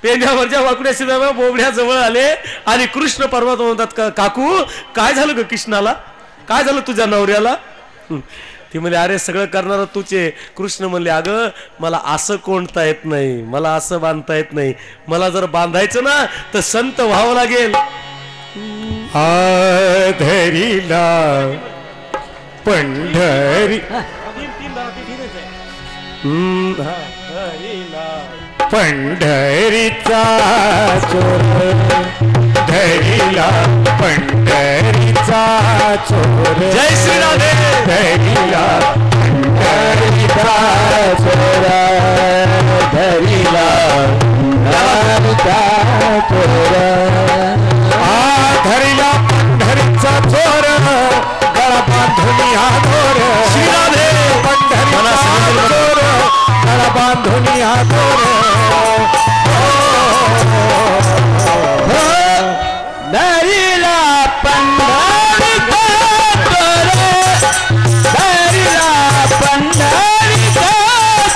पेंड्यावरच्या वाकड्याशी बोबड्या जवळ आले आणि कृष्ण परमात्मा म्हणतात काकू काय झालं ग कृष्णाला, काय झालं तुझ्या नवऱ्याला? ती म्हणले अरे सगळं करणार तुझे. कृष्ण म्हणले अगं मला असं कोणता येत नाही, मला असं बांधता येत नाही, मला जर बांधायचं ना तर संत व्हावं लागेल. धरीला पंढरी पंढरीचा चोर, धरीला पंढरीचा चोर. जय श्री राधे. धरीला पंढरीचा चोर, धरीला चोर. धरीला पंढरीचा चोर, गळा बांधून या दोर. श्री राधे. पंढरीचा चोर, गळा बांधून या दोर. धरीला पंढरीचा चोर, धरीला पंढरीचा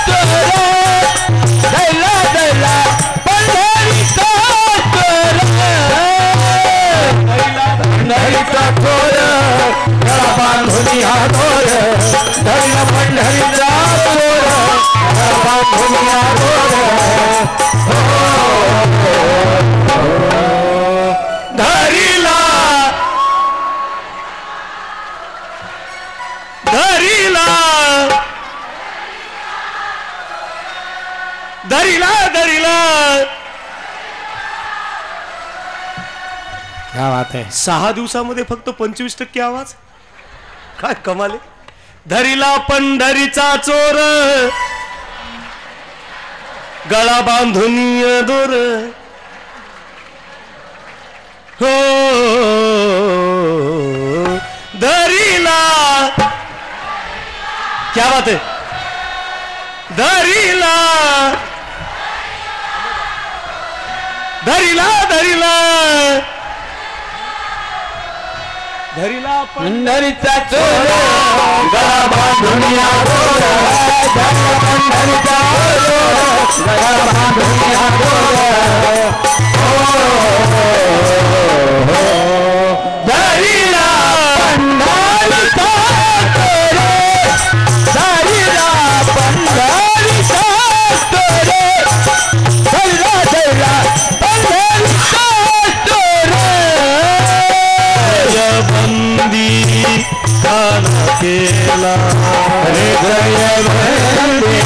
चोर, धैला धैला पंढरीचा चोर. पंढरीचा चोर, गळा बांधून या दोर. धरीला पंढरीचा चोर, गळा बांधून या दोर. धरीला धरीला धरीला धरीला. क्या बात है. 6 दिवसामध्ये फक्त 25% आवाज, काय कमाले. धरीला पंढरीचा चोर, गळा बांधून दोर. हो धरीला, क्या बात है. धरीला धरीला धरीला धरीला पंढरीचा चोर, गळा बांधून या दोर. धरीला पंढरीचा चोर, गळा बांधून या दोर. धरीला पंढरीचा चोर, धरीला पंढरीचा चोर, धैला धैला पंढरीचा चोर. बंदी खाना केला रे जय बंदी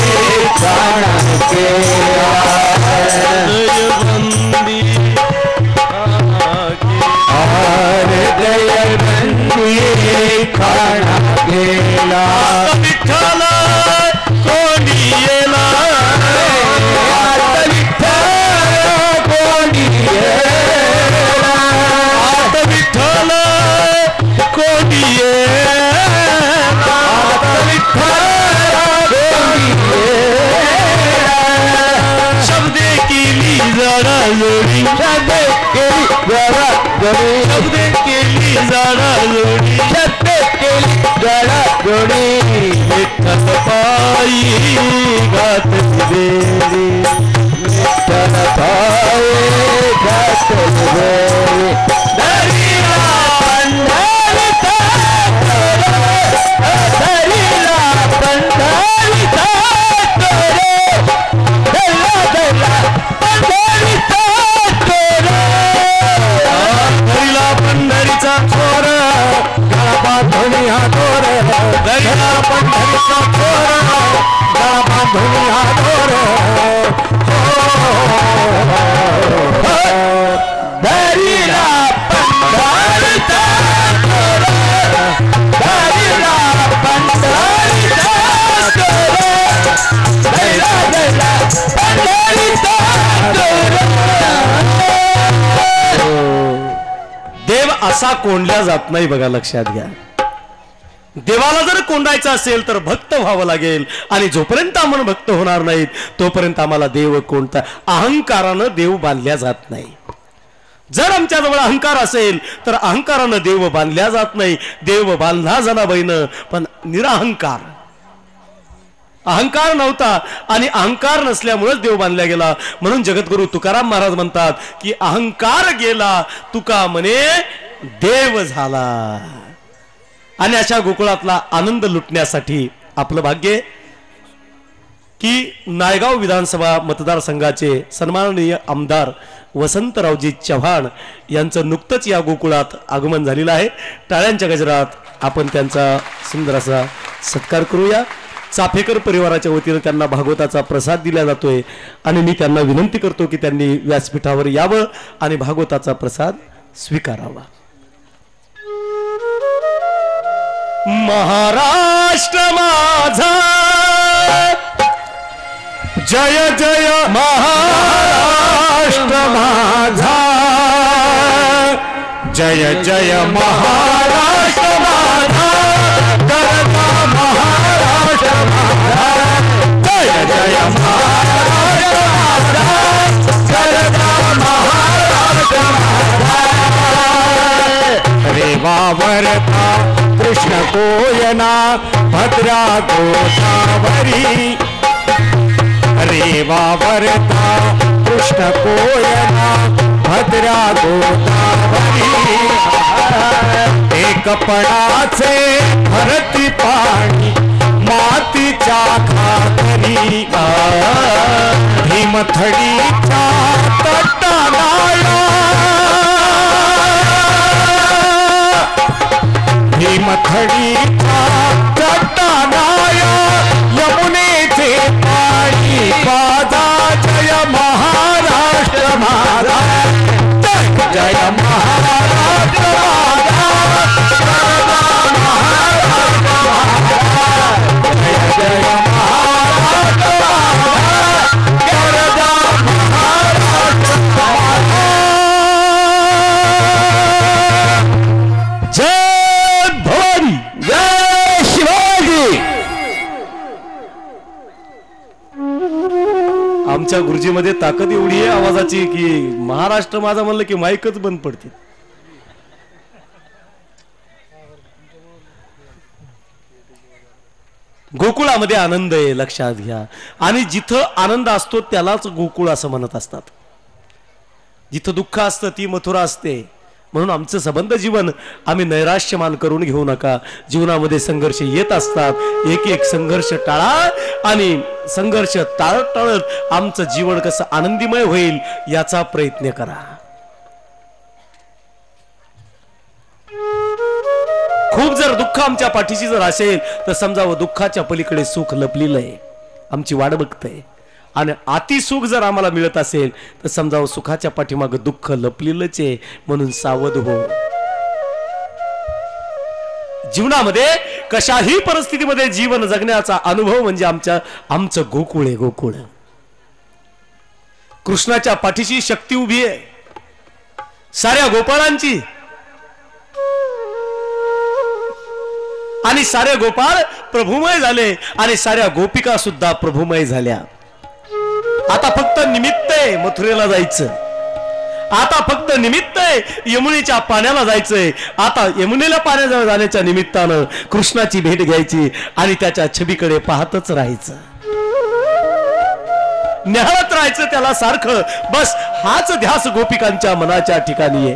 खाना केला. बंदी रे जय बंदी खाना केला. विठ्ठल कोणी येला, विठ्ठल कोणी येला. विठ्ठल कोणी येला, विठ्ठल कोणी येला. शब्दे केली जरा जोडी, शब्दे केली जरा जोडी, शब्दे केली जरा जोडी, शब्दे केली जरा जोडी. विठ्ठल पायी घातली बेली, विठ्ठल पायी घातली बेली. धरीला पंढरीचा चोर, धरीला पंढरीचा चोर, धैला धैला पंढरीचा चोर. धरीला पंढरीचा चोर, गळा बांधून या दोर. धरीला पंढरीचा चोर, गळा बांधून या दोर. धरीला पंढरीचा चोर, धरीला पंढरीचा चोर, धैला धैला पंढरीचा चोर. देव असा कोंडला जात नाही बघा, लक्षात घ्या. देवाला जर कोंडायचं असेल तर भक्त व्हावं लागेल, आणि जोपर्यंत आपण भक्त होणार नाहीत तोपर्यंत आम्हाला देव कोणता. अहंकारानं देव बांधल्या जात नाही. जर आमच्याजवळ अहंकार असेल तर अहंकारानं देव बांधल्या जात नाही. देव बांधला जाना बैन, पण निराहंकार अहंकार नव्हता आणि अहंकार नसल्यामुळेच देव बांधला गेला. म्हणून जगद्गुरु तुकाराम महाराज म्हणतात की अहंकार गेला तुका म्हणे देव झाला. आणि अशा गोकुळातला आनंद लुटण्यासाठी आपलं भाग्य की नायगाव विधानसभा मतदारसंघाचे सन्माननीय आमदार वसंतरावजी चव्हाण यांचं नुकतंच या गोकुळात आगमन झालेलं आहे. टाळ्यांच्या गजरात आपण त्यांचा सुंदर असा सत्कार करूया. चाफेकर परिवाराच्या वतीनं त्यांना भागवताचा प्रसाद दिला जातोय आणि मी त्यांना विनंती करतो की त्यांनी व्यासपीठावर यावं आणि भागवताचा प्रसाद स्वीकारावा. महाराष्ट्र माझा जय जय महाराष्ट्र माझा, जय जय महाराष्ट्र माझा, गरजा महाराष्ट्र माझा, जय जय महाराष्ट्र माझा, गरजा महाराष्ट्र माझा. रेवावरता कृष्ण कोयना भद्रा गोदावरी, रेवावरता कृष्ण कोयना भद्रा गोदावरी. एक पणाचे भरती पाणी मातीच्या खाकरी, भीमथडीच्या तटाला, भीमथडीच्या तटाला यमुनेचे पाणी पाजा. जय महाराष्ट्र माझा, जय जय महाराष्ट्र माझा, महाराष्ट्र माझा, जय जय महाराष्ट्र माझा, गरजा महाराष्ट्र माझा. जय भवानी, जय शिवाजी. आमच्या गुरुजीमध्ये ताकद एवढी आहे आवाजाची की महाराष्ट्र माझा म्हणलं की माईकच बंद पडते. गोकुळामध्ये आनंद आहे लक्षात घ्या. आणि जिथं आनंद असतो त्यालाच गोकुळ असं म्हणत असतात. जिथं दुःख असतं ती मथुरा असते. म्हणून आमचं संबंध जीवन आम्ही नैराश्यमान करून घेऊ नका. जीवनामध्ये संघर्ष येत असतात. एक एक संघर्ष टाळा आणि संघर्ष टाळत टाळत आमचं जीवन कसं आनंदीमय होईल याचा प्रयत्न करा. खूप जर दुःख आमच्या पाठीशी जर असेल तर समजावं दुःखाच्या पलीकडे सुख लपलेलं आहे, आमची वाट बघतंय. आणि अति सुख जर आम्हाला मिळत असेल तर समजावं सुखाच्या पाठीमागं दुःख लपलेलंच आहे. म्हणून सावध हो. जीवनामध्ये कशाही परिस्थितीमध्ये जीवन जगण्याचा अनुभव म्हणजे आमचं गोकुळ आहे. गोकुळ कृष्णाच्या पाठीशी शक्ती उभी आहे, साऱ्या गोपाळांची. आणि सारे गोपाळ प्रभुमय झाले आणि साऱ्या गोपिका सुद्धा प्रभुमय झाल्या. आता फक्त निमित्त आहे मथुरेला जायचं. आता फक्त निमित्त आहे यमुनेच्या पाण्याला जायचंय. आता यमुनेला पाण्याजवळ जाण्याच्या निमित्तानं कृष्णाची भेट घ्यायची आणि त्याच्या छबीकडे पाहतच राहायचं, निहाळत राहायचं त्याला सारखं. बस हाच ध्यास गोपिकांच्या मनाच्या ठिकाणी आहे.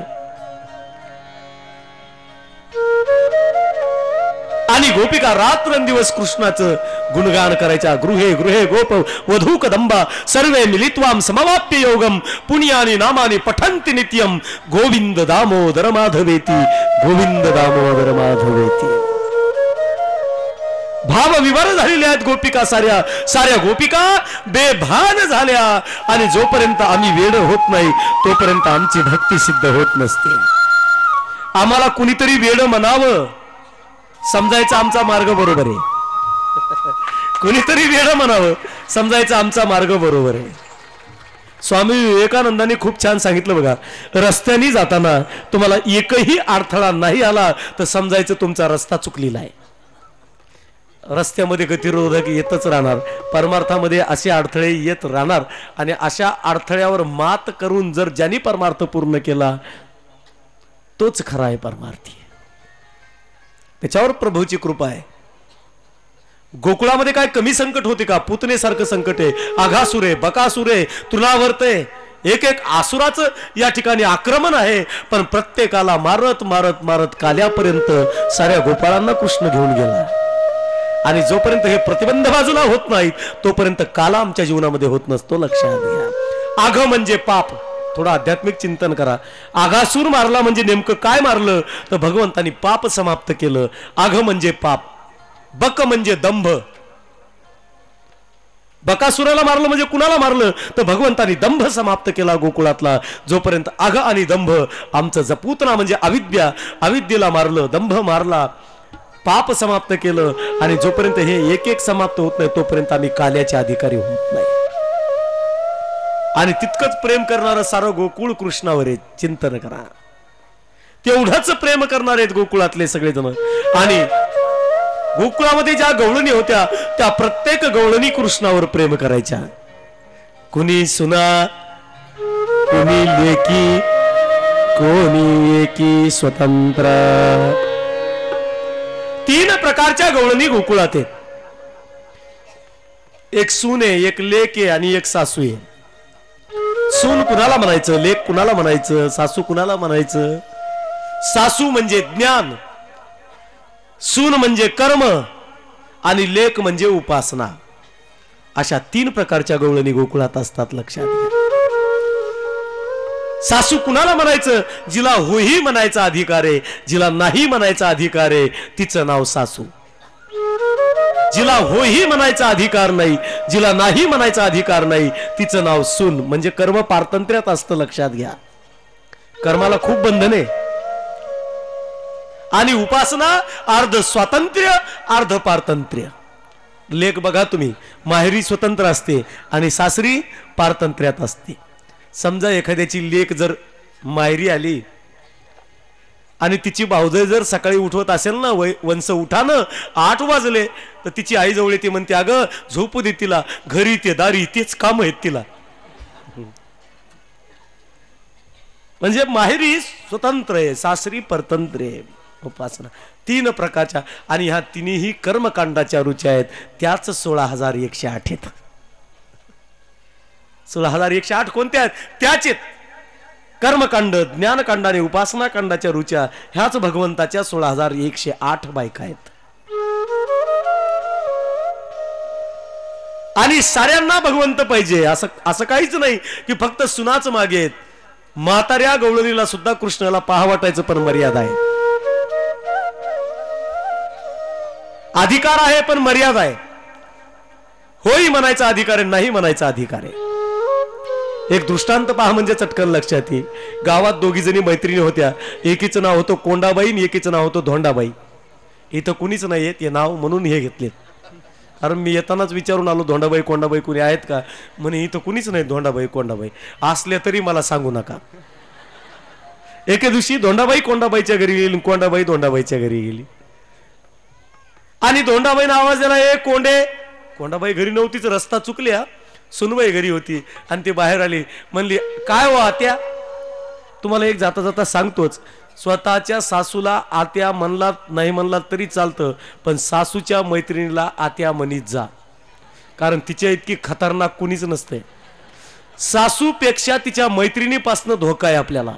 आणि गोपिका रात्रंदिवस कृष्णाचं गुणगान करायच्या. गृहे गृहे गोप वधू कदंबा सर्वे मिलित्वाम समवाप्य योगम पुण्यानी नामानी पठंती नित्यम गोविंद दामोदर माधवेती, गोविंद दामोदर माधवेती. भावविवर झालेल्या आहेत गोपिका. साऱ्या गोपिका बेभान झाल्या. आणि जोपर्यंत आम्ही वेड होत नाही तोपर्यंत आमची भक्ती सिद्ध होत नसते. आम्हाला कुणीतरी वेड म्हणावं समजायचा आमचा मार्ग बरोबर आहे. कुणीतरी वेड म्हणावं समजायचा आमचा मार्ग बरोबर आहे. स्वामी विवेकानंदांनी खूप छान सांगितलं बघा. रस्त्याने जाताना तुम्हाला एकही अडथळा नाही आला तर समजायचं तुमचा रस्ता चुकलेला आहे. रस्त्यामध्ये गतिरोधक येतच राहणार. परमार्थामध्ये असे अडथळे येत राहणार. आणि अशा अडथळ्यावर मात करून जर ज्यांनी परमार्थ पूर्ण केला तोच खरा आहे परमार्थी. त्याच्यावर प्रभूची कृपा आहे. गोकुळामध्ये काय कमी संकट होते का? पुतनेसारखं संकट आहे, आघासुर आहे, बकासुर आहे, तृणावर्त आहे, एक एक आसुराचं या ठिकाणी आक्रमण आहे. पण प्रत्येकाला मारत मारत मारत काल्यापर्यंत साऱ्या गोपाळांना कृष्ण घेऊन गेला. आणि जोपर्यंत हे प्रतिबंध बाजूला होत नाहीत तोपर्यंत काला आमच्या जीवनामध्ये होत नसतो, लक्षात घ्या. आघ म्हणजे पाप. थोडं आध्यात्मिक चिंतन करा. आघासूर मारला म्हणजे नेमकं काय मारलं तर भगवंतानी पाप समाप्त केलं. आघ म्हणजे पाप, बक म्हणजे दंभ. बकासुराला मारलं म्हणजे कुणाला मारलं तर भगवंतानी दंभ समाप्त केला गोकुळातला. जोपर्यंत आघ आणि दंभ आमचं जपूतना म्हणजे अविद्या, अविद्येला मारलं, दंभ मारला, पाप समाप्त केलं. आणि जोपर्यंत हे एक एक समाप्त होत नाही तोपर्यंत आम्ही काल्याचे अधिकारी होत नाही. आणि तितकंच प्रेम करणारं सारं गोकुळ कृष्णावर आहे. चिंतन करा, तेवढंच प्रेम करणार आहेत गोकुळातले सगळेजण. आणि गोकुळामध्ये ज्या गवळणी होत्या त्या प्रत्येक गवळणी कृष्णावर प्रेम करायच्या. कुणी सुना, कुणी लेकी, कोणी एकी स्वतंत्र. 3 प्रकारच्या गवळणी गोकुळात आहेत. एक सून आहे, एक लेक आहे आणि एक सासू आहे. सून कुणाला म्हणायचं, लेक कुणाला म्हणायचं, सासू कुणाला म्हणायचं? सासू म्हणजे ज्ञान, सून म्हणजे कर्म आणि लेक म्हणजे उपासना. अशा 3 प्रकारच्या गवळणी गोकुळात असतात, लक्षात घ्या. सासू कुणाला म्हणायचं? जिला होही म्हणायचा अधिकार आहे, जिला नाही म्हणायचा अधिकार आहे तिचं नाव सासू. जिला होही म्हणायचा अधिकार नाही, जिला नाही म्हणायचा अधिकार नाही तिचं नाव सून. म्हणजे कर्म पारतंत्र्यात असतं, लक्षात घ्या. कर्माला खूप बंधने. आणि उपासना अर्ध स्वातंत्र्य अर्ध पारतंत्र्य. लेक बघा तुम्ही, माहेरी स्वतंत्र असते आणि सासरी पारतंत्र्यात असते. समजा एखाद्याची लेक जर माहेरी आली आणि तिची भावजय जर सकाळी उठवत असेल ना, वंस उठानं 8 वाजले तर तिची आई जवळ ती म्हणते, अगं झोपू दे तिला, घरी ते दारी तेच काम आहेत तिला. म्हणजे माहेरी स्वतंत्र आहे, सासरी परतंत्र आहे. उपासना 3 प्रकारच्या. आणि ह्या तिन्ही कर्मकांडाच्या रुच्या आहेत. त्याच 16,108 आहेत. 16,108 कोणत्या आहेत? त्याच आहेत. कर्मकांड, ज्ञानकांड आणि उपासना कांडाच्या रुच्या ह्याच भगवंताच्या 16,108 बायका आहेत. आणि साऱ्यांना भगवंत पाहिजे असं काहीच नाही की फक्त सुनाच मागे आहेत. म्हाताऱ्या गवळणीला सुद्धा कृष्णाला पाहा वाटायचं, पण मर्यादा आहे. अधिकार आहे पण मर्यादा आहे. होई म्हणायचा अधिकार आहे, नाही म्हणायचा अधिकार आहे. एक दृष्टांत पहा म्हणजे चटकन लक्षात येईल. गावात 2 जणी मैत्रिणी होत्या. एकीचं नाव होतं कोंडाबाई आणि एकीचं नाव होतं धोंडाबाई. इथं कुणीच नाही येत हे नाव म्हणून हे घेतले. कारण मी येतानाच विचारून आलो, धोंडाबाई कोंडाबाई कुणी आहेत का? म्हणे इथं कुणीच नाही धोंडाबाई कोंडाबाई. असल्या तरी मला सांगू नका. एके दिवशी धोंडाबाई कोंडाबाईच्या घरी गेली, कोंडाबाई धोंडाबाईच्या घरी गेली. आणि धोंडाबाईने आवाज दिला, ए कोंडे. कोंडाबाई घरी नव्हतीच, रस्ता चुकल्या. सुनबाई घरी होती आणि ती बाहेर आली. म्हणली, काय हो आत्या? तुम्हाला एक जाता जाता सांगतोच, स्वतःच्या सासूला आत्या म्हणलात नाही म्हणलात तरी चालतं, पण सासूच्या मैत्रिणीला आत्या म्हणीत जा. कारण तिच्या इतकी खतरनाक कुणीच नसते. सासूपेक्षा तिच्या मैत्रिणीपासून धोका आहे आपल्याला.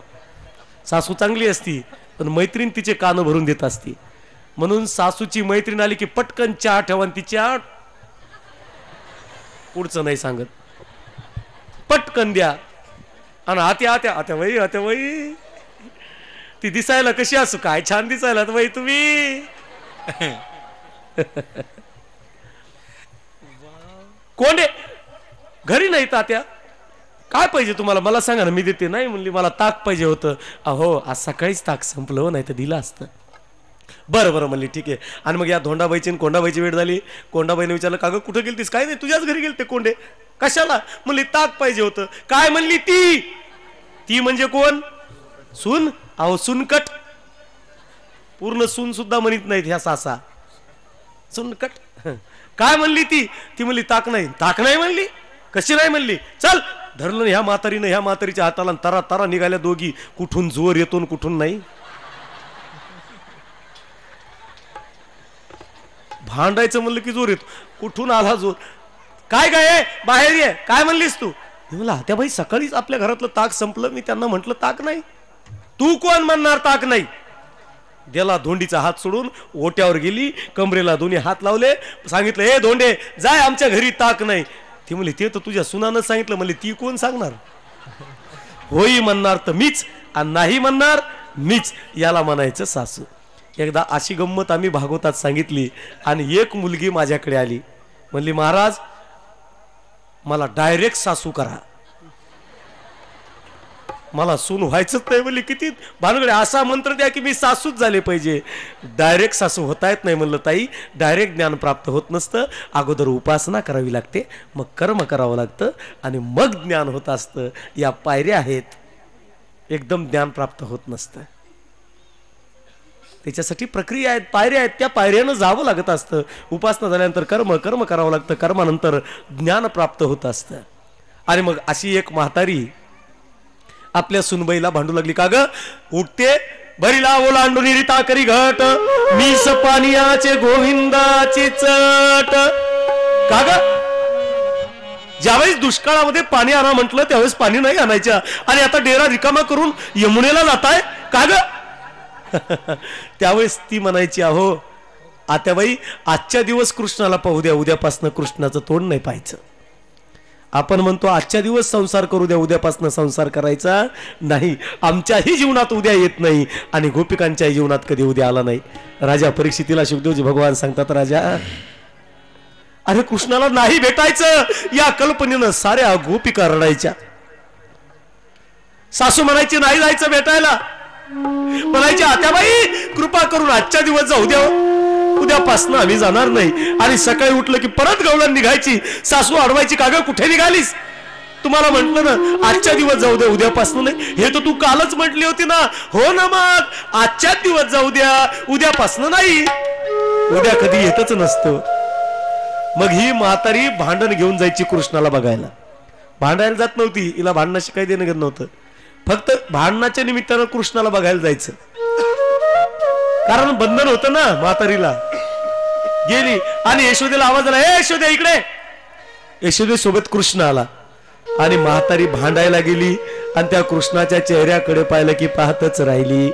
सासू चांगली असती पण मैत्रीण तिचे कान भरून देत असती. म्हणून सासूची मैत्रीण आली की पटकन चहा ठेवा, तिच्या पुढचं नाही सांगत, पटकन द्या. आणि आत्या आत्या आत्या बाई, आत्या बाई ती दिसायला कशी असू, काय छान दिसायला बाई तुम्ही. कोण आहे घरी? नाही तात्या. काय पाहिजे तुम्हाला मला सांगा ना, मी देते. नाही म्हणली, मला ताक पाहिजे होतं. अहो आज सकाळीच ताक संपलं, नाही तर दिलं असतं. बरं बरं म्हणली, ठीक आहे. आणि मग या धोंडाबाईची आणि कोंडाबाईची वेळ झाली. कोंडाबाईने विचारलं, का ग कुठं गेलतीस? काय नाही, तुझ्याच घरी गेलते. कोंडे कशाला? म्हणली ताक पाहिजे होतं. काय म्हणली ती? ती म्हणजे कोण? सून. अहो सुनकट. पूर्ण सून सुद्धा म्हणत नाहीत ह्या सासा. सुनकट. काय म्हणली ती? ती म्हणली ताक नाही. ताक नाही म्हणली? कशी नाही म्हणली? चल धरलं ह्या म्हातारीनं ह्या म्हातारीच्या हाताला, तरा तरा निघाल्या दोघी. कुठून जोर येतो कुठून नाही. भांडायचं म्हणलं की जोर येतो. कुठून आला जोर? काय काय बाहेर ये, काय म्हणलीस तू? मला त्या बाई सकाळीच आपल्या घरातलं ताक संपलं. मी त्यांना म्हटलं ताक नाही. तू कोण म्हणणार ताक नाही? गेला धोंडीचा हात सोडून ओट्यावर गेली, कमरेला दोन्ही हात लावले, सांगितलं हे धोंडे जाय, आमच्या घरी ताक नाही. ती म्हणली ते तर तुझ्या सुनानं सांगितलं. म्हणली ती कोण सांगणार? होई म्हणणार तर मीच आणि नाही म्हणणार मीच, याला म्हणायचं सासू. एकदा अशी गंमत आम्ही भागवतात सांगितली आणि एक मुलगी माझ्याकडे आली, म्हणली महाराज मला डायरेक्ट सासू करा, मला सून व्हायचंच नाही. म्हणली किती भानगडे, असा मंत्र द्या की मी सासूच झाले पाहिजे. डायरेक्ट सासू होता येत नाही. म्हणलं ताई डायरेक्ट ज्ञान प्राप्त होत नसतं, अगोदर उपासना करावी लागते, मग कर्म करावं लागतं आणि मग ज्ञान होत असतं. या पायऱ्या आहेत, एकदम ज्ञान प्राप्त होत नसतं. त्याच्यासाठी प्रक्रिया आहेत, पायऱ्या आहेत, त्या पायऱ्यानं जावं लागत असतं. उपासना झाल्यानंतर कर्म करावं लागतं, कर्मानंतर ज्ञान प्राप्त होत असतं. आणि मग अशी एक म्हातारी आपल्या सुनबाईला भांडू लागली. का ग? उठते भरीला ओलांडून रिता करी घट, मीस पानियाचे गोविंदाची चट. का ग? ज्यावेळेस दुष्काळामध्ये पाणी आणा म्हटलं त्यावेळेस पाणी नाही आणायच्या आणि आता डेरा रिकामा करून यमुनेला जाताय का ग? त्यावेळेस ती म्हणायची अहो आत्याबाई आजच्या दिवस कृष्णाला पाहू द्या, उद्यापासनं कृष्णाचं तोंड नाही पाहायचं. आपण म्हणतो आजच्या दिवस संसार करू द्या, उद्यापासून संसार करायचा नाही. आमच्याही जीवनात उद्या येत नाही आणि गोपिकांच्याही जीवनात कधी उद्या आला नाही. राजा परीक्षितीला शुकदेवजी भगवान सांगतात, राजा अरे कृष्णाला नाही भेटायचं या कल्पनेनं साऱ्या गोपिका रडायच्या. सासू म्हणायची नाही जायचं भेटायला, म्हणायची आत्याबाई कृपा करून आजच्या दिवस जाऊ द्या, उद्यापासनं आम्ही जाणार नाही. आणि सकाळी उठलं की परत गवळण निघायची. सासू अडवायची, का ग कुठे निघालीस? तुम्हाला म्हटलं ना आजच्या दिवस जाऊ द्या, उद्यापासनं नाही. हे तर तू कालच म्हटली होती ना. हो ना, मग आजच्याच दिवस जाऊ द्या, उद्यापासनं नाही. उद्या कधी येतच नसतो. मग ही म्हातारी भांडण घेऊन जायची कृष्णाला बघायला. भांडायला जात नव्हती, हिला भांडणाशी काही देणं घेत नव्हतं. फक्त भांडणाच्या निमित्तानं कृष्णाला बघायला जायचं, कारण बंधन होतं ना म्हातारीला. गेली आणि यशोदेला आवाज आला, ए यशोदे इकडे. यशोदे सोबत कृष्ण आला आणि म्हातारी भांडायला गेली आणि त्या कृष्णाच्या चेहऱ्याकडे पाहिलं की पाहतच राहिली.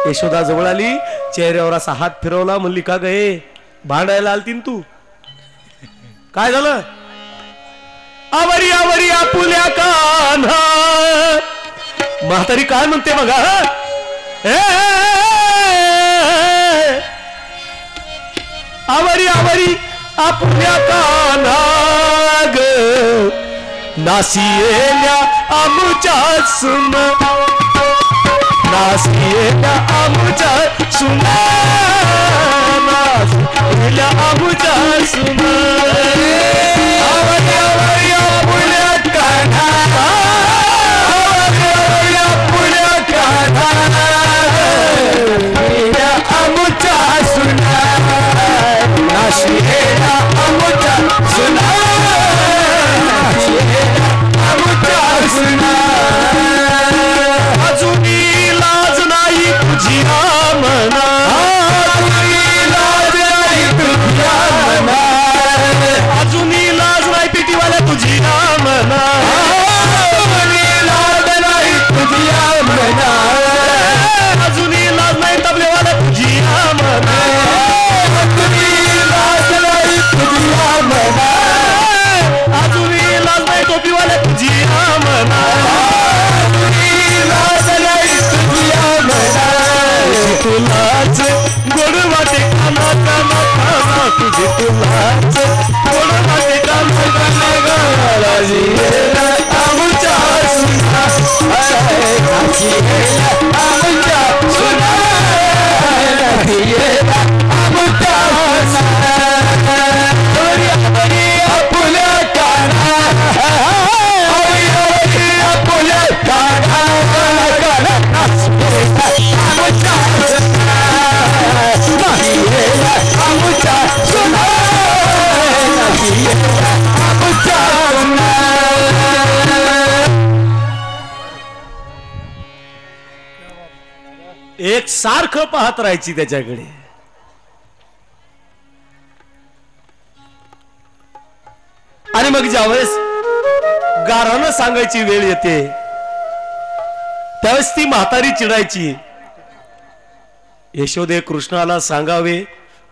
यशोदा जवळ आली, चेहऱ्यावर असा हात फिरवला, म्हणली का ग हे भांडायला आलतीन तू? काय झालं? आवरी आवरी आपुल्या कान्हा. म्हातारी काय म्हणते बघा, आवरी आवरी आपुल्या कान्हा ग, नासियेल्या आमुच्या सुन, नासियेल्या आमुच्या सुन, नासियेल्या आमुच्या सुन. आवरी आवरी आपुल्या कान्हा, आवरी आवरी आपुल्या कान्हा, आमुच्या सुन, नासियेल्या आमुच्या सुन, नासियेल्या आमुच्या सुन. अजूनी लाज नाही तुझी मना, अजूनी लाज नाही तुझ्या मना, अजूनी लाज नाही पेटीवाल्या तुझी मना, अजूनी लाज नाही तुझ्या मना, अजूनी लाज नाही तबलेवाल्या तुझी मना, अजूनी लाज नाही तुझ्या मना, अजूनी लाज नाही टोपीवाल्या तुझी मना, अजूनी लाज नाही तुझ्या मना. तुलाच गोड वाटे काना काना काना, तुझे तुलाच गोड वाटे काना काना गाजी आमुच्या सुना, आमुच्या सुना, आमुच्या आपुल्या काना, आपुल्या काना, एक सारखं पाहत राहायची त्याच्याकडे. आणि मग ज्यावेळेस गारानं सांगायची वेळ येते त्यावेळेस ती म्हातारी चिडायची. यशोदे कृष्णाला सांगावे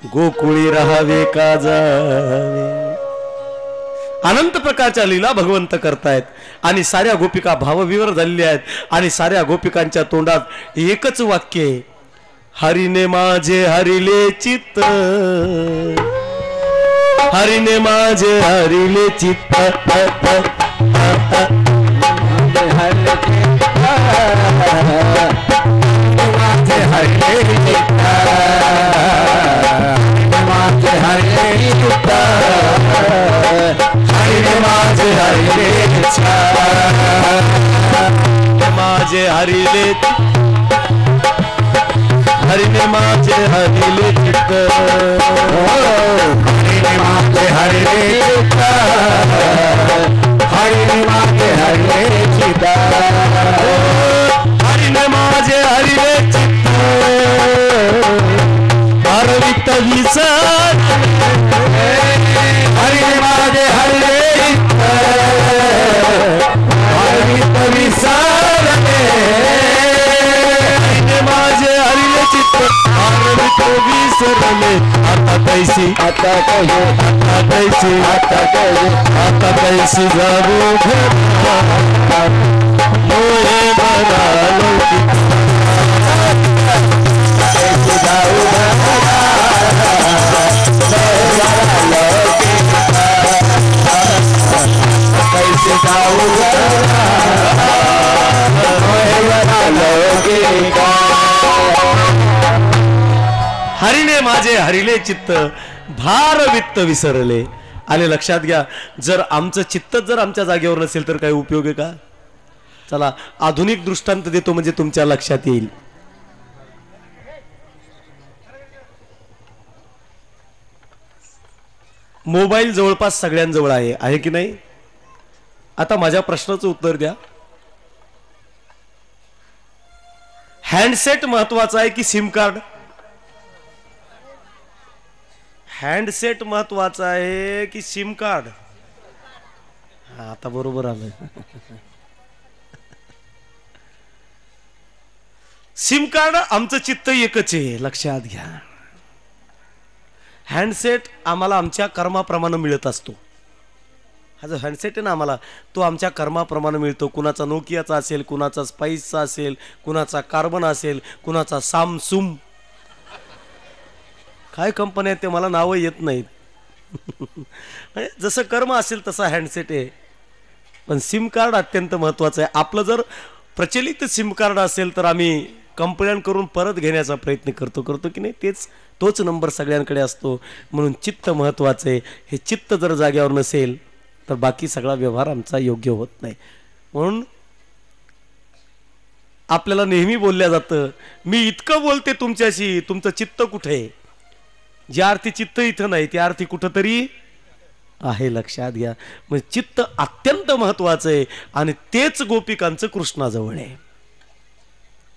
गोकुळी राहावे का जावे. अनंत प्रकारच्या लीला भगवंत करतायत आणि साऱ्या गोपिका भावविवर झालेल्या आहेत आणि साऱ्या गोपिकांच्या तोंडात एकच वाक्य आहे, हरीने माझे हरिले चित्त, हरीने माझे हरिले चित्त. माझे हरिले हरिने माझे हरिले चित्त, हरिने माझे हरिले चित्त, हरिने माझे हरिले चित्त, हरिने माझे हरिले चित्त. हरवित विसर हरिने माझे हरिले चित्त, हरवित विसरले माझे हरिले चित्त, हरवित विसरले. आता कैसी आता कहे आता कैसी आता कहे आता कैसी जाऊ घरा मोहे बरा लौकिक कैसी जाऊ घरा कैसे जाऊ घरा मोहे बरा लौकिक. हरिने माझे हरिले चित्त भार वित्त विसरले. आले लक्षात घ्या, जर आमचं चित्त जर आमच्या जागेवर नसेल तर काही उपयोग आहे का? चला आधुनिक दृष्टांत देतो म्हणजे तुमच्या लक्षात येईल. मोबाईल जवळपास सगळ्यांजवळ आहे की नाही? आता माझ्या प्रश्नाचं उत्तर द्या. हँडसेट महत्वाचा आहे की सिम कार्ड? हँडसेट महत्वाचा आहे की सिम कार्ड? आता बरोबर आलं. सिम कार्ड आमचं चित्त एकच आहे, लक्षात घ्या. हँडसेट आम्हाला आमच्या कर्माप्रमाणे मिळत असतो. हा जो हँडसेट आहे ना आम्हाला, तो आमच्या कर्माप्रमाणे मिळतो. कुणाचा नोकियाचा असेल, कुणाचा स्पाइसचा असेल, कुणाचा कार्बन असेल, कुणाचा सामसुम, काय कंपनी आहे ते मला नावं येत नाहीत. जसं कर्म असेल तसा हँडसेट आहे. पण सिम कार्ड अत्यंत महत्वाचं आहे. आपलं जर प्रचलित सिम कार्ड असेल तर आम्ही कंप्लेंट करून परत घेण्याचा प्रयत्न करतो की नाही? तोच नंबर सगळ्यांकडे असतो. म्हणून चित्त महत्वाचं आहे. हे चित्त जर जाग्यावर नसेल तर बाकी सगळा व्यवहार आमचा योग्य होत नाही. म्हणून आपल्याला नेहमी बोलल्या जातं, मी इतकं बोलते तुमच्याशी, तुमचं चित्त कुठे आहे? ज्या अर्थी चित्त इथं नाही त्या अर्थी कुठंतरी आहे, लक्षात घ्या. म्हणजे चित्त अत्यंत महत्वाचं आहे आणि तेच गोपिकांचं कृष्णाजवळ आहे.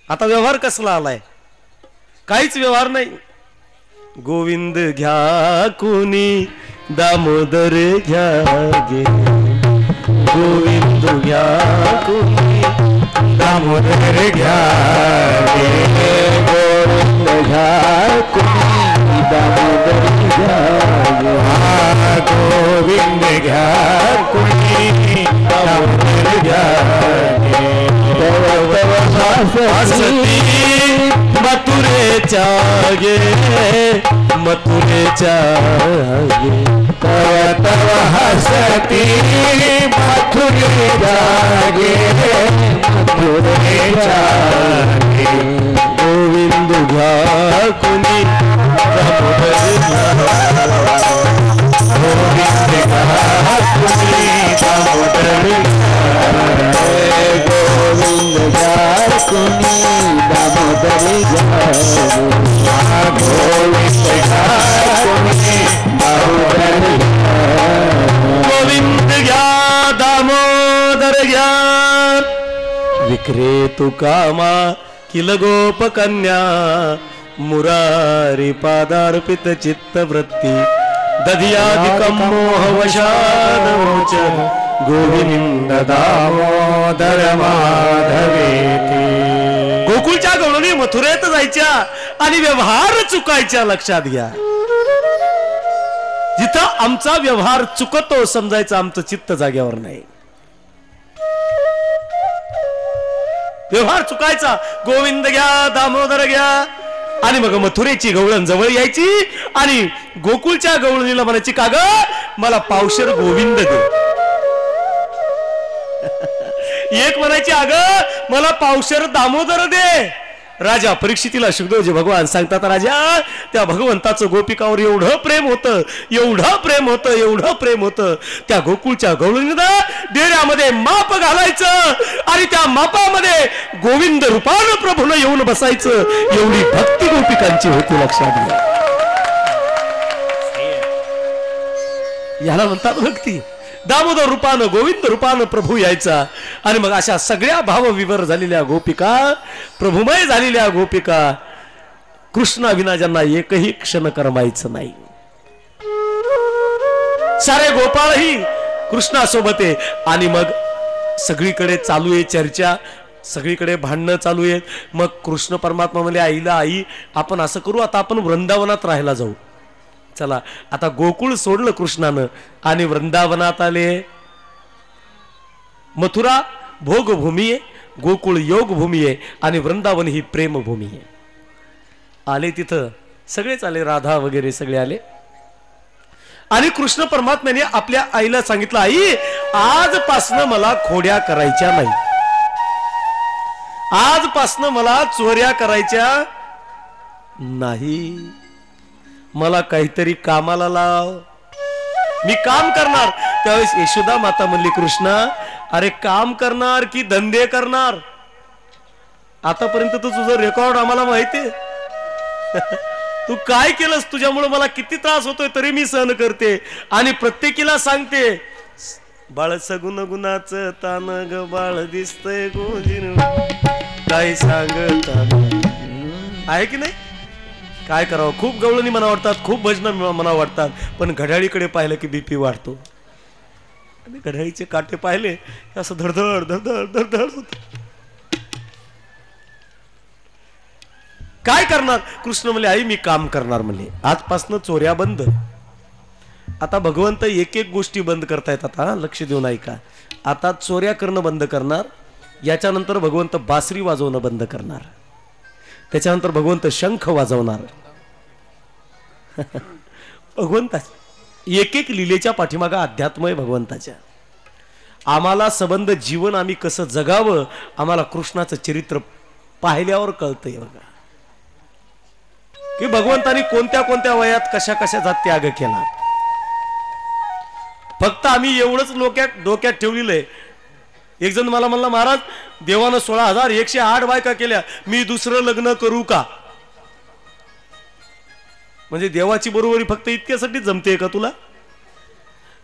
आता व्यवहार कसला आलाय? काहीच व्यवहार नाही. गोविंद घ्या कोणी दामोदर घ्या गे, गोविंद घ्या कोणी दामोदर घ्या गे, गोविंद घ्या कोणी दामोदर घ्या गे, गोविंद घ्या कोणी दामोदर घ्या गे. हसती मथुरेच्या गे, मथुरेच्या गे, तव तव हसती मथुरेच्या गे, मथुरेच्या गे. गोविंद घ्या कुणी दामोदर घ्या, गोविंद घ्या कुणी दामोदर घ्या, गोविंद घ्या कुणी दामोदर घ्या, गोविंद घ्या कुणी दामोदर घ्या, गोविंद घ्या दामोदर घ्या. विक्रे तू कामा किल गोपकन्या, मुरारी पादार्पित चित्तवृत्ती, दधियादिकं मोहवशादमोचन गोविंद दामोदर माधवेती. गोकुळच्या गवळणी मथुरेत जायच्या आणि व्यवहार चुकायच्या. लक्षात घ्या, जिथं आमचा व्यवहार चुकतो समजायचं आमचं चित्त जाग्यावर नाही. व्यवहार चुकायचा, गोविंद घ्या दामोदर घ्या, आणि मग मथुरेची गवळण जवळ यायची आणि गोकुळच्या गवळणीला म्हणायची, का ग मला पावशर गोविंद दे. एक म्हणायची, अग मला पावशर दामोदर दे. राजा परीक्षितीला शुकदेवजी भगवान सांगतात, राजा त्या भगवंताचं गोपिकावर एवढं प्रेम होतं, एवढं प्रेम होतं, एवढं प्रेम होतं, त्या गोकुळच्या गवळणीनं डेऱ्यामध्ये माप घालायचं आणि त्या मापामध्ये गोविंद रूपानं प्रभूनं येऊन बसायचं. एवढी भक्ती गोपिकांची होती. लक्षात घ्या, याला म्हणतात भक्ती. दामोदर रूपानं गोविंद रूपानं प्रभू यायचा आणि मग अशा सगळ्या भावविवर झालेल्या गोपिका, प्रभुमय झालेल्या गोपिका, कृष्णाविना ज्यांना एकही क्षण करमायचं नाही. सारे गोपाळही कृष्णासोबत आहे. आणि मग सगळीकडे चालू आहे चर्चा, सगळीकडे भांडणं चालू आहेत. मग कृष्ण परमात्मा म्हणले आईला, आई आपण असं करू, आता आपण वृंदावनात राहायला जाऊ. चला, आता गोकुळ सोडलं कृष्णानं आणि वृंदावनात आले. मथुरा भोगभूमी आहे, गोकुळ योगभूमी आहे आणि वृंदावन ही प्रेमभूमी आहे. आले तिथं सगळेच आले, राधा वगैरे सगळे आले. आणि कृष्ण परमात्म्याने आपल्या आईला सांगितलं, आई आजपासनं मला खोड्या करायच्या नाही, आजपासनं मला चोऱ्या करायच्या नाही, मला काहीतरी कामाला लाव, मी काम करणार. त्यावेळेस यशोदा माता म्हणली, कृष्णा अरे काम करणार की धंदे करणार? आतापर्यंत तर तुझं रेकॉर्ड आम्हाला माहितीये. तू काय केलंस, तुझ्यामुळे मला किती त्रास होतोय तरी मी सहन करते आणि प्रत्येकीला सांगते, बाळ सगुण गुणाचं तान ग बाळ दिसतंय गोजिन काय सांगत आहे की नाही. काय करावं, खूप गवळणी मना वाटतात, खूप भजनं मना वाटतात, पण घड्याळीकडे पाहिलं की बीपी वाढतो. आणि घड्याळीचे काटे पाहिले असं धडधड धडधड धडधड होत. काय करणार? कृष्ण म्हणले, आई मी काम करणार म्हणले, आजपासनं चोऱ्या बंद. आता भगवंत एक एक गोष्टी बंद करतायत. आता लक्ष देऊन ऐका, आता चोऱ्या करणं बंद करणार, याच्यानंतर भगवंत बासरी वाजवणं बंद करणार, त्याच्यानंतर भगवंत शंख वाजवणार. भगवंता एक एक लीलेच्या पाठीमागा अध्यात्म आहे भगवंताच्या. आम्हाला संबंध जीवन आम्ही कसं जगावं आम्हाला कृष्णाचं चरित्र पाहिल्यावर कळतंय बघा, की भगवंतानी कोणत्या कोणत्या वयात कशा कशाचा त्याग केला. फक्त आम्ही एवढंच डोक्यात ठेवलेलं आहे. एक जण मला म्हणला, महाराज देवानं 16,108 बायका केल्या, मी दुसरं लग्न करू का? म्हणजे देवाची बरोबरी फक्त इतक्यासाठी जमते का तुला?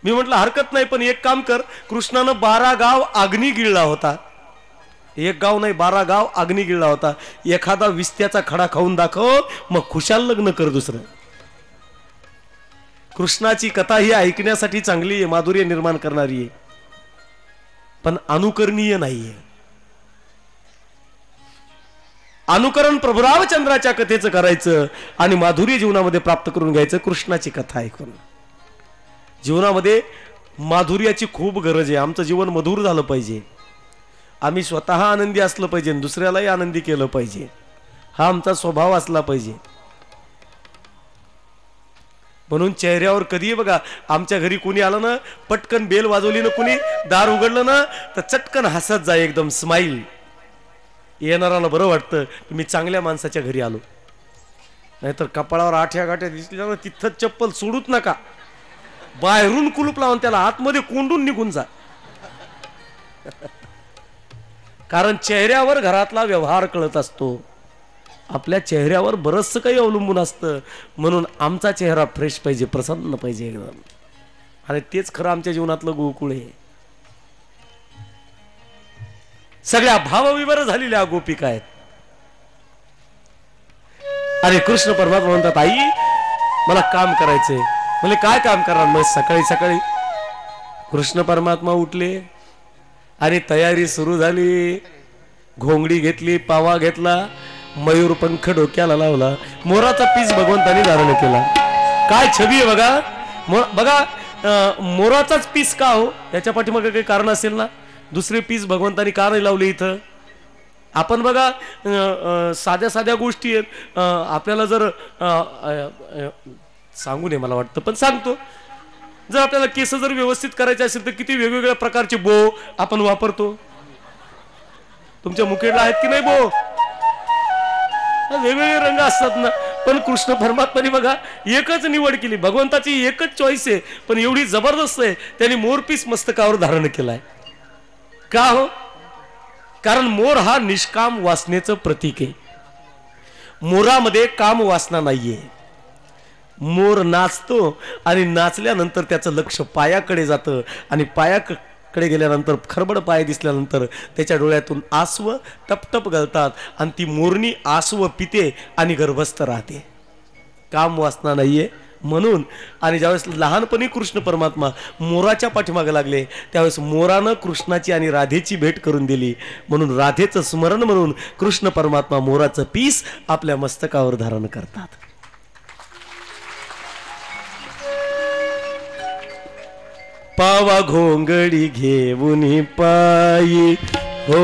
मी म्हटलं हरकत नाही, पण एक काम कर, कृष्णानं 12 गाव अग्नी गिळला होता, एक गाव नाही 12 गाव अग्नी गिळला होता. एखादा विस्त्याचा खडा खाऊन दाखव, मग खुशाल लग्न कर दुसरं. कृष्णाची कथा ही ऐकण्यासाठी चांगली आहे, माधुर्य निर्माण करणारी आहे, पण अनुकरणीय नाहीये. अनुकरण प्रभुरामचंद्राच्या कथेचं करायचं आणि माधुर्य जीवनामध्ये प्राप्त करून घ्यायचं कृष्णाची कथा ऐकून. जीवनामध्ये माधुर्याची खूप गरज आहे. आमचं जीवन मधुर झालं पाहिजे, आम्ही स्वतः आनंदी असलं पाहिजे, दुसऱ्यालाही आनंदी केलं पाहिजे, हा आमचा स्वभाव असला पाहिजे. म्हणून चेहऱ्यावर कधी बघा, आमच्या घरी कुणी आलं ना, पटकन बेल वाजवली ना, कुणी दार उघडलं ना, तर चटकन हसत जाय, एकदम स्माईल. येणाराला बरं वाटतं की मी चांगल्या माणसाच्या घरी आलो. नाहीतर कपाळावर आठ्या गाठ्या दिसल्या ना, तिथं चप्पल सोडूच नका, बाहेरून कुलूप लावून त्याला आतमध्ये कोंडून निघून जा. कारण चेहऱ्यावर घरातला व्यवहार कळत असतो, आपल्या चेहऱ्यावर बरंचसं काही अवलंबून असतं. म्हणून आमचा चेहरा फ्रेश पाहिजे, प्रसन्न पाहिजे एकदम. आणि तेच खरं आमच्या जीवनातलं गोकुळ आहे. सगळ्या भावविवर झालेल्या गोपिका आहेत. आणि कृष्ण परमात्मा म्हणतात, आई मला काम करायचंय. म्हणजे काय काम करणार मग सकाळी सकाळी कृष्ण परमात्मा उठले आणि तयारी सुरू झाली. घोंगडी घेतली, पावा घेतला, मयूर पंख डोक्याला लावला, मोराचा पीस भगवंतानी धारण केला. काय छबी आहे बघा. बघा मोराचाच पीस का हो, याच्या पाठीमागे काही कारण असेल ना. दुसरे पीस भगवंतानी का नाही लावले इथं. आपण बघा साध्या साध्या गोष्टी आहेत. आपल्याला जर सांगू नये मला वाटतं पण सांगतो, जर आपल्याला केस जर व्यवस्थित करायचे असेल तर किती वेगवेगळ्या प्रकारचे बो आपण वापरतो. तुमच्या मुखेडला आहेत की नाही बो, वेगवेगळे रंग असतात ना. पण कृष्ण परमात्माने बघा एकच निवड केली, भगवंताची एकच चॉईस आहे, पण एवढी जबरदस्त आहे, त्यांनी मोरपीस मस्तकावर धारण केलाय. का हो, कारण मोर हा निष्काम वासनेचं प्रतीक आहे. मोरामध्ये काम वासना नाहीये. मोर नाचतो आणि नाचल्यानंतर त्याचं लक्ष पायाकडे जातं आणि पायाकडे गेल्यानंतर खरबड पाय दिसल्यानंतर त्याच्या डोळ्यातून आसव टपटप गळतात आणि ती मोरणी आसव पिते आणि गर्भस्थ राहते. काम वासना नाहीये म्हणून. आणि ज्यावेळेस लहानपणी कृष्ण परमात्मा मोराच्या पाठीमागे लागले त्यावेळेस मोरानं कृष्णाची आणि राधेची भेट करून दिली, म्हणून राधेचं स्मरण म्हणून कृष्ण परमात्मा मोराचं पीस आपल्या मस्तकावर धारण करतात. पावा घोंगडी घेऊन पायी हो,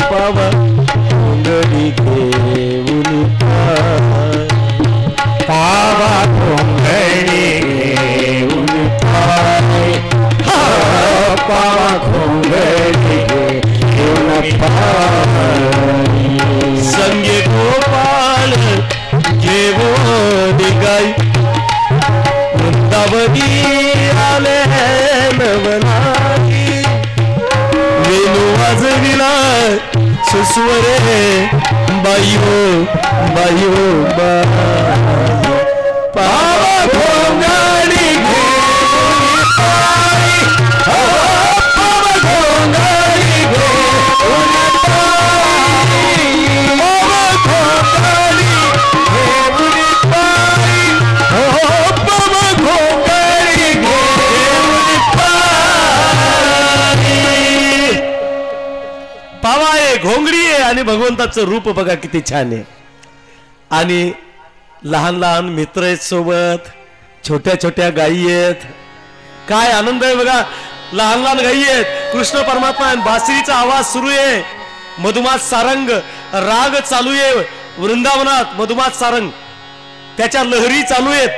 पावा घोंगडी घेऊन पायी, पावा घोंगडी घेऊन पाय, पावा घोंगडी घेऊन पाय, संगे गोपाल घेऊन गाई वृंदावनी आले नवनाई, वेणू वाजविला सुस्वरे बायो बायो बाई, पावा घोंगडी घेऊन पायी, पावा घोंगडी घेऊन पायी, पावा घोंगडी घेऊन पायी, पावा घोंगडी घेऊन पायी. पावा आहे, घोंगडी आहे आणि भगवंताचं रूप बघा किती छान आहे. आणि लहान लहान मित्र आहेत सोबत, छोट्या छोट्या गायी आहेत. काय आनंद आहे बघा. लहान लहान गायी आहेत, कृष्ण परमात्मा बासरीचा आवाज सुरू आहे, मधुमास सारंग राग चालू आहे वृंदावनात, मधुमास सारंग त्याच्या लहरी चालू आहेत.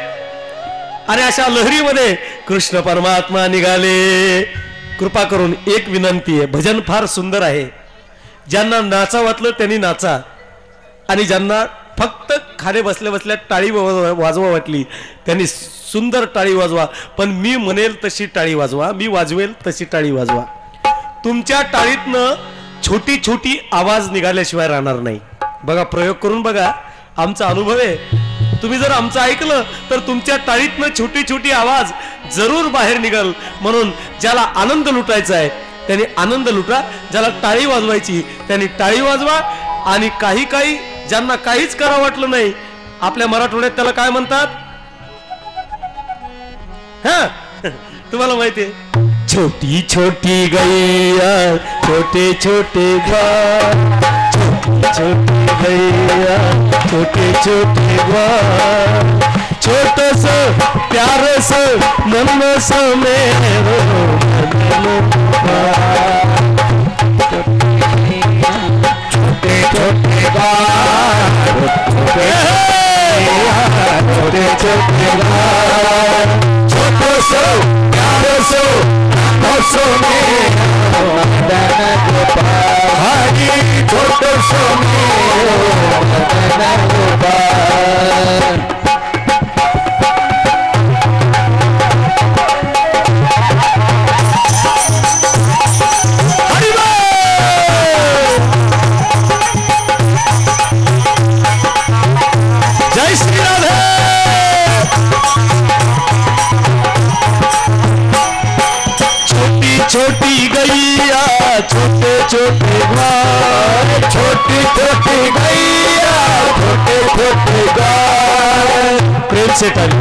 आणि अशा लहरीमध्ये कृष्ण परमात्मा निघाले. कृपा करून एक विनंती आहे, भजन फार सुंदर आहे, ज्यांना नाचा वाटलं त्यांनी नाचा आणि ज्यांना फक्त खाली बसल्या बसल्या टाळी वाजवा वाटली त्यांनी सुंदर टाळी वाजवा. पण मी म्हणेल तशी टाळी वाजवा, मी वाजवेल तशी टाळी वाजवा. तुमच्या टाळीतनं छोटी छोटी आवाज निघाल्याशिवाय राहणार नाही. बघा प्रयोग करून बघा, आमचा अनुभव आहे. तुम्ही जर आमचं ऐकलं तर तुमच्या टाळीतनं छोटी छोटी आवाज जरूर बाहेर निघाल. म्हणून ज्याला आनंद लुटायचा आहे त्यांनी आनंद लुटा, ज्याला टाळी वाजवायची त्यांनी टाळी वाजवा. आणि काही काही ज्यांना काहीच करावं वाटलं नाही, आपल्या मराठवाड्यात त्याला काय म्हणतात हा तुम्हाला माहितीये, छोटी छोटी गैया छोटे छोटे ग्वार, छोटी छोटी गैया छोटे छोटे ग्वार, छोटस प्यारस मनस मेरो छोटे छोटे गाय, छोटे छोटे गाय, छोटो सो प्यारो सो हसो मेरो मदन गोपाल, हरी छोटो सो मेरो मदन गोपाल. जय श्री राधे. छोटी छोटी गैया छोटे छोटे ग्वार, छोटी छोटी गैया छोटे छोटे गाय, प्रेम से ताली.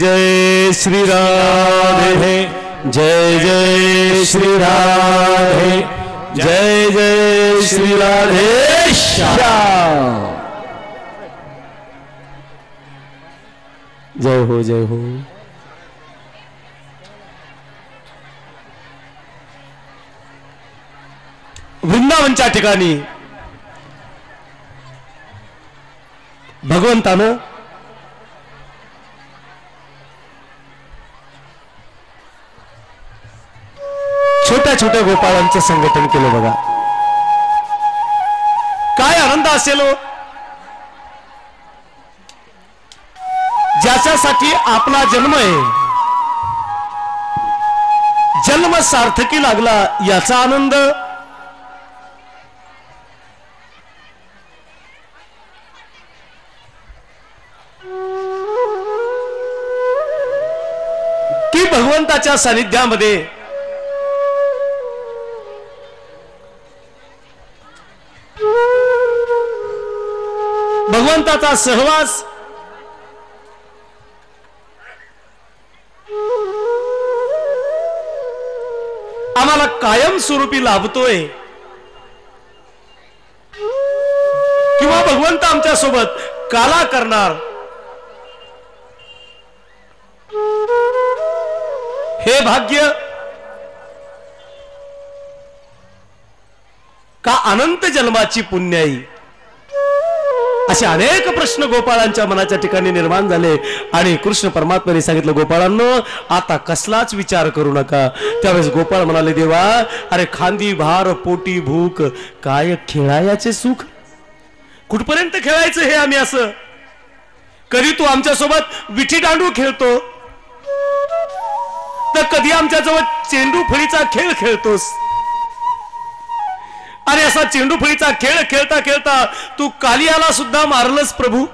जय श्री राधे, जय जय श्री राधे, जय जय श्री राधे श्याम। जय हो, जय हो। वृंदावनच्या ठिकाणी भगवंतानं छोट्या छोट्या गोपाळांचं संघटन केलं बघा। काय आनंद असेल हो, ज्याच्यासाठी आपला जन्म आहे, जन्म सार्थकी लागला याचा आनंद, की भगवंताच्या सानिध्यामध्ये भगवंताचा सहवास आम्हाला कायम स्वरूपी लाभतोय, किंवा भगवंत आमच्या सोबत काला करणार, हे भाग्य का अनंत जन्माची पुण्याई, असे अनेक प्रश्न गोपाळांच्या मनाच्या ठिकाणी निर्माण झाले। आणि कृष्ण परमात्म्याने सांगितलं, गोपाळांनो आता कसलाच विचार करू नका। त्यावेळेस गोपाळ म्हणाले, देवा अरे खांदी भार पोटी भूक, काय खेळायाचे सुख, कुठपर्यंत खेळायचं हे आम्ही असं, कधी तू आमच्या सोबत विठी दांडू खेळतो, तर कधी आमच्याजवळ चेंडू फळीचा खेळ खेळतोस। अरे असा चेंडू फळीचा खेळ खेळता खेळता तू कालियाला सुद्धा मारलंस प्रभू,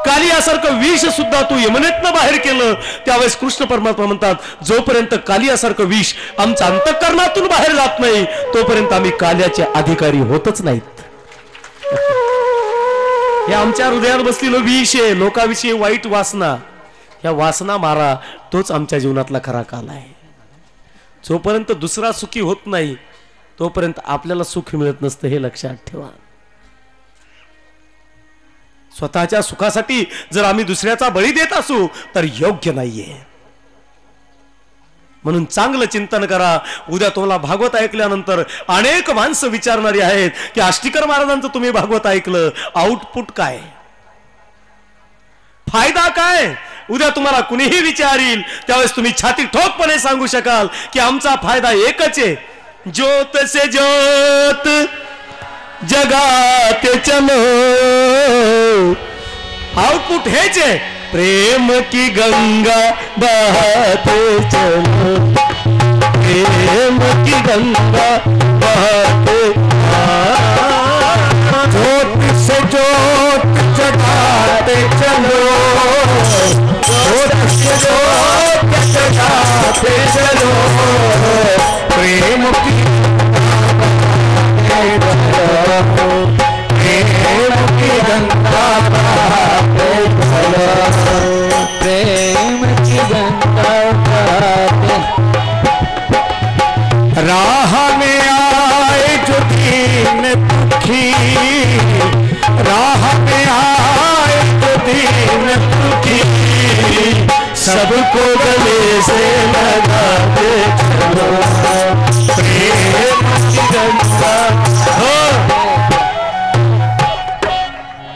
कालियासारखं विष सुद्धा तू यमुनेतनं बाहेर केलं। त्यावेळेस कृष्ण परमात्मा म्हणतात, जोपर्यंत कालियासारखं विष आमच्या अंतःकरणातून बाहेर जात नाही तोपर्यंत आम्ही कालियाचे अधिकारी होतच नाहीत। हे आमच्या हृदयात बसलेलं विष आहे, लोकाविषयी वाईट वासना, या वासना मारा, तोच आमच्या जीवनातला खरा काल आहे। जोपर्यंत दुसरा सुखी होत नाही तोपर्यंत आपल्याला सुख मिळत नसतं, हे लक्षात ठेवा। स्वतःच्या सुखासाठी जर आम्ही दुसऱ्याचा बळी देत असू तर योग्य नाहीये। म्हणून चांगलं चिंतन करा। उद्या तुम्हाला भागवत ऐकल्यानंतर अनेक माणसं विचारणारी आहेत की आष्टीकर महाराजांचं तुम्ही भागवत ऐकलं, आउटपुट काय, फायदा काय? उद्या तुम्हाला कुणीही विचारील त्यावेळेस तुम्ही छाती ठोकपणे सांगू शकाल की आमचा फायदा एकच आहे, ज्योत से ज्योत जगाते चलो। आउटपुट हेच आहे, प्रेम की गंगा बहाते चलो, प्रेम की गंगा बहाते, ज्योत से ज्योत जगाते चलो, ज्योत से ज्योत जगाते चलो, प्रेम की प्रेम की गंगा बहाते चलो, प्रेम की गंगा बहाते। राह में आए जो दीन दुखी, राह में आए जो दीन दुखी, सबको गले से लगाते चलो, प्रेम की गंगा।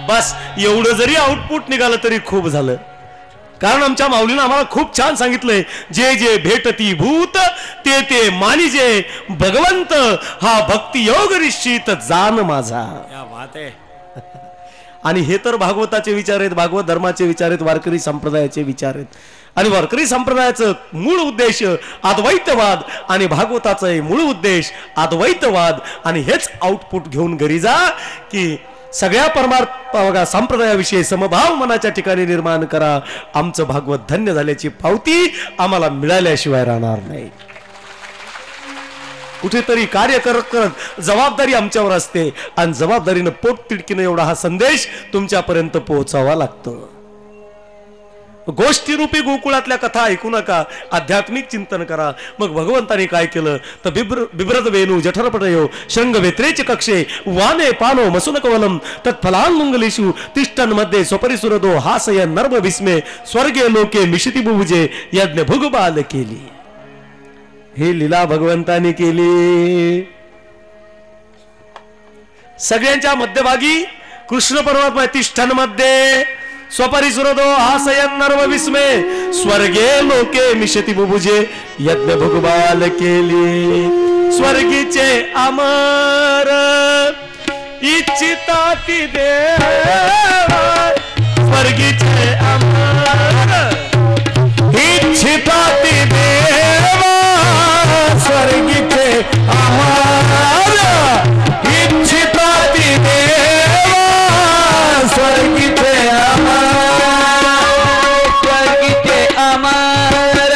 बस एवढं जरी आउटपुट निघालं तरी खूप झालं, कारण आमच्या माऊलीनं आम्हाला खूप छान सांगितलंय, जे जे भेटती भूत ते ते मानिजे, भगवंत हा भक्ती योग निश्चित जान माझा। क्या बात आहे। आणि हे तर भागवताचे विचार आहेत, भागवत धर्माचे विचार आहेत, वारकरी संप्रदायाचे विचार आहेत। आणि वारकरी संप्रदायाचं मूळ उद्देश अद्वैतवाद आणि भागवताचं मूळ उद्देश अद्वैतवाद। आणि हेच आउटपुट घेऊन घरी जा की सगळ्या परमार्थ संप्रदायाविषयी समभाव मनाच्या ठिकाणी निर्माण करा। आमचं भागवत धन्य झाल्याची पावती आम्हाला मिळाल्याशिवाय राहणार नाही। कुठेतरी कार्य करत करत जबाबदारी आमच्यावर असते आणि जबाबदारीनं पोट तिडकीनं एवढा हा संदेश तुमच्यापर्यंत पोहोचावा लागतो। गोष्टी रूपी गोकुळातल्या कथा ऐकू नका, आध्यात्मिक चिंतन करा. मग भगवंताने काय केलं तर बिभ्रत वेणू जठरपटयो शृंग वेत्रेच कक्षे वाने पानो मसुनकवलम तत्फलांगलेषु तिष्ठन मध्ये स्वपरिसुरदो हासय नर्म विस्मे स्वर्गे लोके मिशिती बुभुजे यज्ञ भुगबाल केली. ही लीला भगवंताने केली. सगळ्यांच्या मध्यभागी कृष्ण परमात्मा तिष्ठन मध्ये स्वपरिसुरदो हासयन नर्व विस्मे स्वर्गे लोके मिशती बुभुजे यज्ञ भुगबाल केली. स्वर्गीचे अमर इच्छिता ती देवा स्वर्गीचे अमर इच्छिता ती देवा स्वर्गीचे अमर इच्छिता ती देवा स्वर्गीचे स्वर्गीचे अमर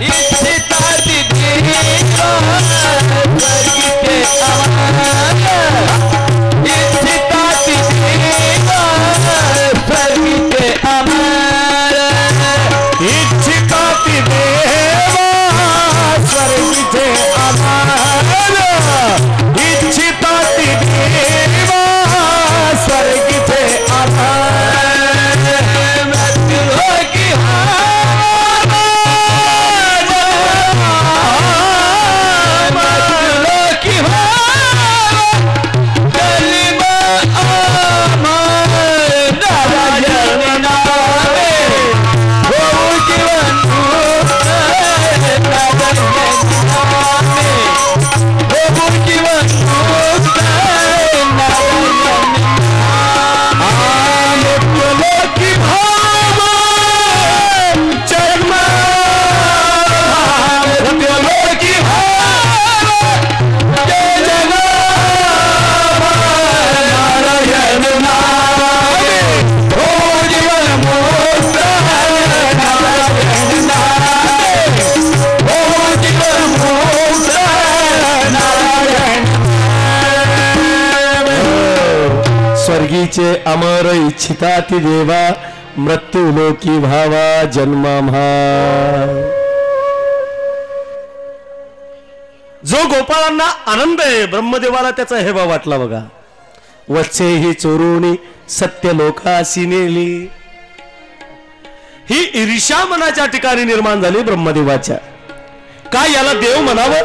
इच्छिता ती देवा स्वर्गीचे अमर इच्छिता ती देवा स्वर्गीचे अमर इच्छिता ती देवा स्वर्गीचे अमर इच्छिता ती देवा स्वर्गीचे अमर स्वर्गीचे अमर इच्छिता ती देवा मृत्यू लोकी भावा जन्माम्हा. जो गोपाळांना आनंद आहे ब्रह्मदेवाला त्याचा हेवा वाटला बघा. वत्से ही चोरुणी सत्य लोकासी नेली. ही ईर्ष्या मनाच्या ठिकाणी निर्माण झाली ब्रह्मदेवाच्या. काय याला देव म्हणावं.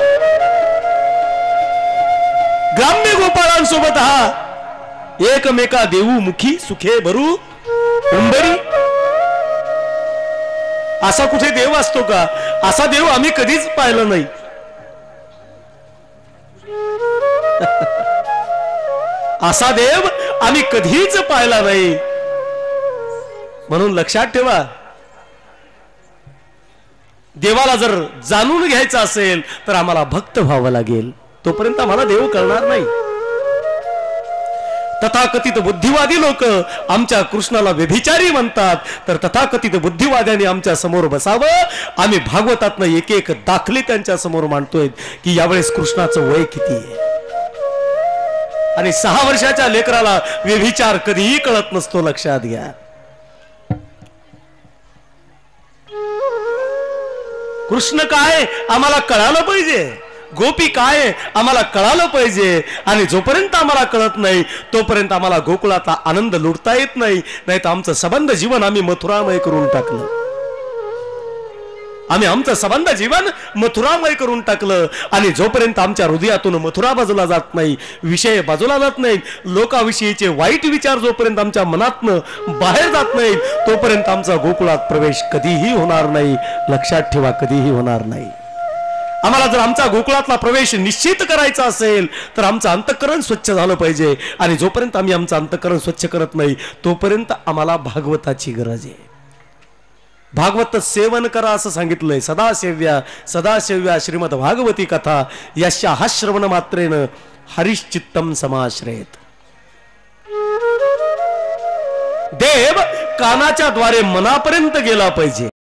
ग्राम्य गोपाळांसोबत हा एकमेका देऊ मुखी सुखे भरू उंबरी. असा कुठे देव असतो का. असा देव आम्ही कधीच पाहिला नाही. असा देव आम्ही कधीच पाहिला नाही. म्हणून लक्षात ठेवा, देवाला जर जाणून घ्यायचं असेल तर आम्हाला भक्त व्हावं लागेल. तोपर्यंत आम्हाला देव कळणार नाही. तथाकथित बुद्धिवादी लोक आमच्या कृष्णाला व्यभिचारी म्हणतात, तर तथाकथित बुद्धिवाद्यांनी आमच्या समोर बसावं. आम्ही भागवतातनं एक एक दाखले त्यांच्या समोर मांडतोय की यावेळेस कृष्णाचं वय किती आहे. आणि 6 वर्षाच्या लेकराला व्यभिचार कधीही कळत नसतो. लक्षात घ्या. कृष्ण काय आम्हाला कळालं पाहिजे. गोपी काय आम्हाला कळालं पाहिजे. आणि जोपर्यंत आम्हाला कळत नाही तोपर्यंत आम्हाला गोकुळाचा आनंद लुटता येत नाही. नाही तर आमचं संबंध जीवन आम्ही मथुरामय करून टाकलं. आम्ही आमचं संबंध जीवन मथुरामय करून टाकलं. आणि जोपर्यंत आमच्या हृदयातून मथुरा बाजूला जात नाही, विषय बाजूला जात नाही, लोकाविषयीचे वाईट विचार जोपर्यंत आमच्या मनातनं बाहेर जात नाही तोपर्यंत आमचा गोकुळात प्रवेश कधीही होणार नाही. लक्षात ठेवा, कधीही होणार नाही. आम्हाला जर आमचा गोकुळातला प्रवेश निश्चित करायचा असेल तर आमचं अंतःकरण स्वच्छ झालं पाहिजे. आणि जोपर्यंत आम्ही आमचं अंतःकरण स्वच्छ करत नाही तोपर्यंत आम्हाला भागवताची गरज आहे. भागवत सेवन करा असं सांगितलंय. सदासेव्या श्रीमद भागवती कथा यस्या हा श्रवण मात्रेन हरिश्चित्तम समाश्रयेत. देव कानाच्या द्वारे मनापर्यंत गेला पाहिजे.